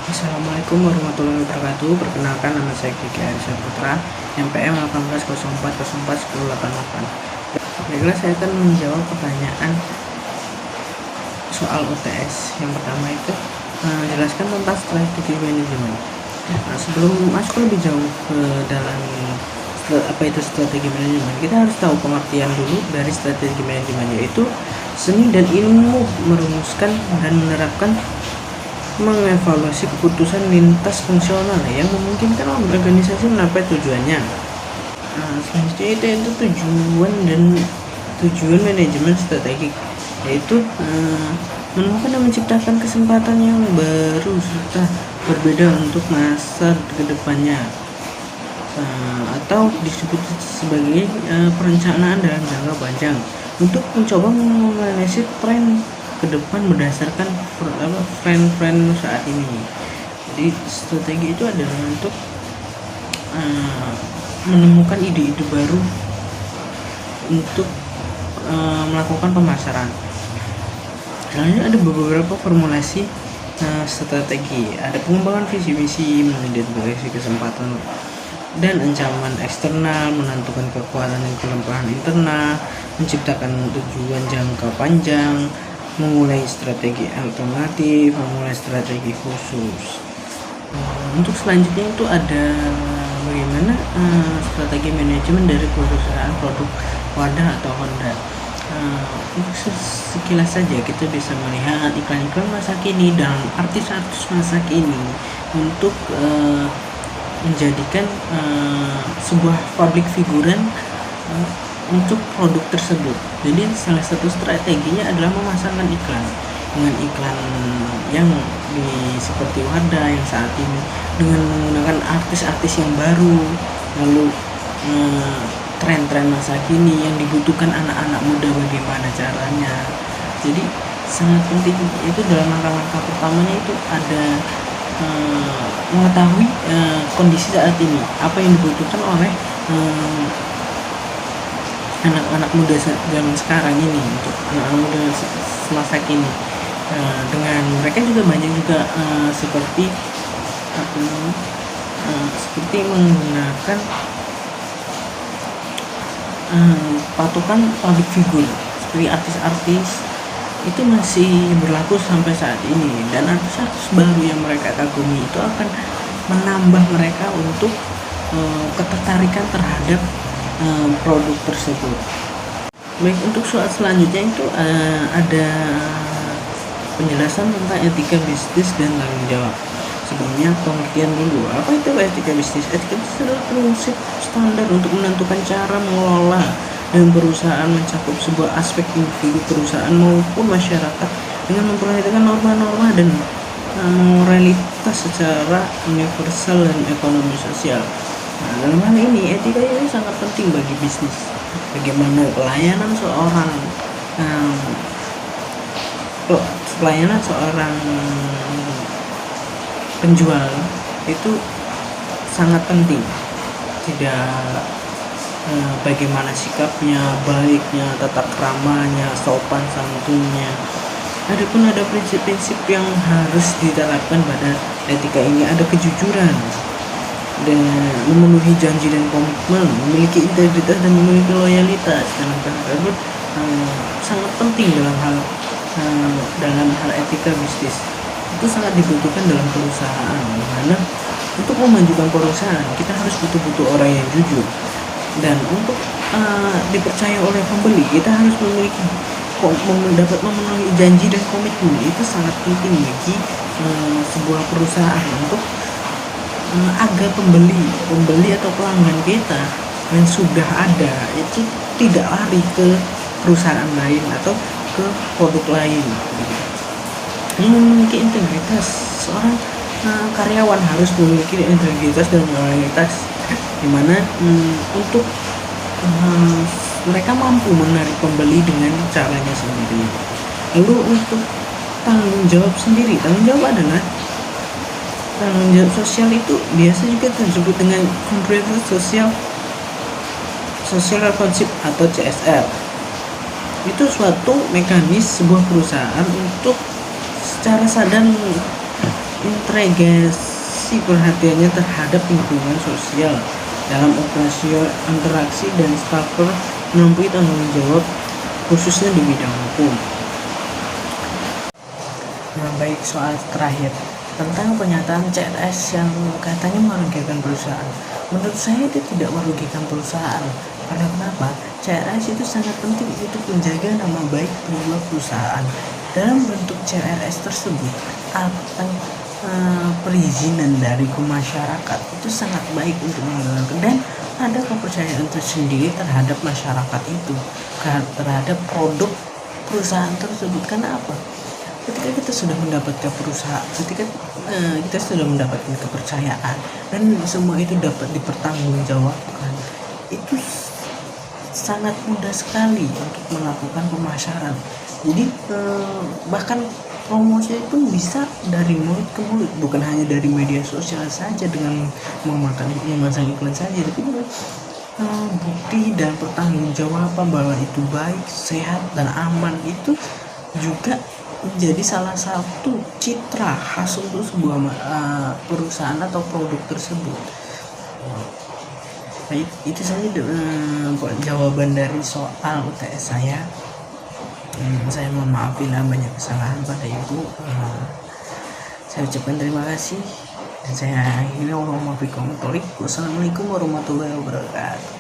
Assalamualaikum warahmatullahi wabarakatuh. Perkenalkan, nama saya Kiki Arisa Putra, NPM 1804041088. Baiklah, saya akan menjawab pertanyaan soal UTS. Yang pertama itu jelaskan tentang strategi manajemen. Nah, sebelum masuk lebih jauh ke dalam apa itu strategi manajemen, kita harus tahu pengertian dulu dari strategi manajemen, yaitu seni dan ilmu merumuskan dan menerapkan mengevaluasi keputusan lintas fungsional yang memungkinkan organisasi mencapai tujuannya. Nah, selanjutnya itu tujuan manajemen strategik, yaitu menemukan dan menciptakan kesempatan yang baru serta berbeda untuk masa kedepannya, atau disebut sebagai perencanaan dalam jangka panjang untuk mencoba menganalisis tren ke depan berdasarkan tren saat ini. Jadi strategi itu adalah untuk menemukan ide-ide baru untuk melakukan pemasaran. Selanjutnya ada beberapa formulasi strategi. Ada pengembangan visi misi, mengidentifikasi kesempatan dan ancaman eksternal, menentukan kekuatan dan kelemahan internal, menciptakan tujuan jangka panjang, memulai strategi alternatif, memulai strategi khusus. Untuk selanjutnya itu ada bagaimana strategi manajemen dari perusahaan produk wadah atau Honda. Untuk sekilas saja kita bisa melihat iklan-iklan masa kini dan artis-artis masa kini untuk menjadikan sebuah public figuran untuk produk tersebut. Jadi salah satu strateginya adalah memasangkan iklan dengan iklan yang seperti Wadah yang saat ini dengan menggunakan artis-artis yang baru, lalu tren-tren masa kini yang dibutuhkan anak-anak muda, bagaimana caranya. Jadi sangat penting itu dalam langkah-langkah pertamanya itu ada mengetahui kondisi saat ini, apa yang dibutuhkan oleh anak-anak muda zaman sekarang ini, untuk anak-anak muda semasa kini. Dengan mereka juga banyak juga seperti menggunakan patokan public figure seperti artis-artis itu masih berlaku sampai saat ini, dan artis-artis baru yang mereka kagumi itu akan menambah mereka untuk ketertarikan terhadap produk tersebut. Baik, untuk soal selanjutnya itu ada penjelasan tentang etika bisnis dan tanggung jawab. Sebelumnya pengertian dulu, apa itu etika bisnis? Etika bisnis adalah prinsip standar untuk menentukan cara mengelola dan perusahaan mencakup sebuah aspek individu perusahaan maupun masyarakat dengan memperhatikan norma-norma dan moralitas secara universal dan ekonomi sosial. Nah, dalam hal ini etika ini sangat penting bagi bisnis. Bagaimana pelayanan seorang penjual itu sangat penting. Tidak bagaimana sikapnya, baiknya, tata keramanya, sopan santunnya. Adapun ada prinsip-prinsip yang harus diterapkan pada etika ini. Ada kejujuran dan memenuhi janji dan komitmen, memiliki integritas dan memiliki loyalitas. Dalam tersebut sangat penting dalam hal etika bisnis. Itu sangat dibutuhkan dalam perusahaan, dimana untuk memajukan perusahaan kita harus betul-betul orang yang jujur, dan untuk dipercaya oleh pembeli kita harus dapat memenuhi janji dan komitmen. Itu sangat penting bagi sebuah perusahaan untuk agar pembeli atau pelanggan kita yang sudah ada itu tidak lari ke perusahaan lain atau ke produk lain. Yang memiliki integritas, seorang karyawan harus memiliki integritas dan loyalitas, dimana untuk mereka mampu menarik pembeli dengan caranya sendiri. Lalu untuk tanggung jawab sendiri, tanggung jawab adalah tanggung jawab sosial, itu biasa juga disebut dengan corporate social responsibility atau CSR. Itu suatu mekanisme sebuah perusahaan untuk secara sadar integrasi perhatiannya terhadap lingkungan sosial dalam operasi interaksi dan staffer menempuhi tanggung jawab khususnya di bidang hukum. Nah, baik, soal terakhir tentang pernyataan CRS yang katanya merugikan perusahaan. Menurut saya itu tidak merugikan perusahaan. Karena kenapa? CRS itu sangat penting untuk menjaga nama baik sebuah perusahaan. Dalam bentuk CRS tersebut atau perizinan dari masyarakat itu sangat baik untuk menjalankan, dan ada kepercayaan tersendiri terhadap masyarakat itu, terhadap produk perusahaan tersebut. Karena apa? Ketika kita sudah mendapatkan perusahaan, ketika kita sudah mendapatkan kepercayaan dan semua itu dapat dipertanggungjawabkan, itu sangat mudah sekali untuk melakukan pemasaran. Jadi bahkan promosi pun bisa dari mulut ke mulut, bukan hanya dari media sosial saja dengan memasang iklan saja, tapi bukti dan pertanggungjawaban bahwa itu baik, sehat dan aman itu juga menjadi salah satu citra khas untuk sebuah perusahaan atau produk tersebut. Baik, itu saja jawaban dari soal UTS saya. Saya mohon maaf bila banyak kesalahan pada ibu. Saya ucapkan terima kasih dan saya akhiri. Wassalamualaikum warahmatullahi wabarakatuh.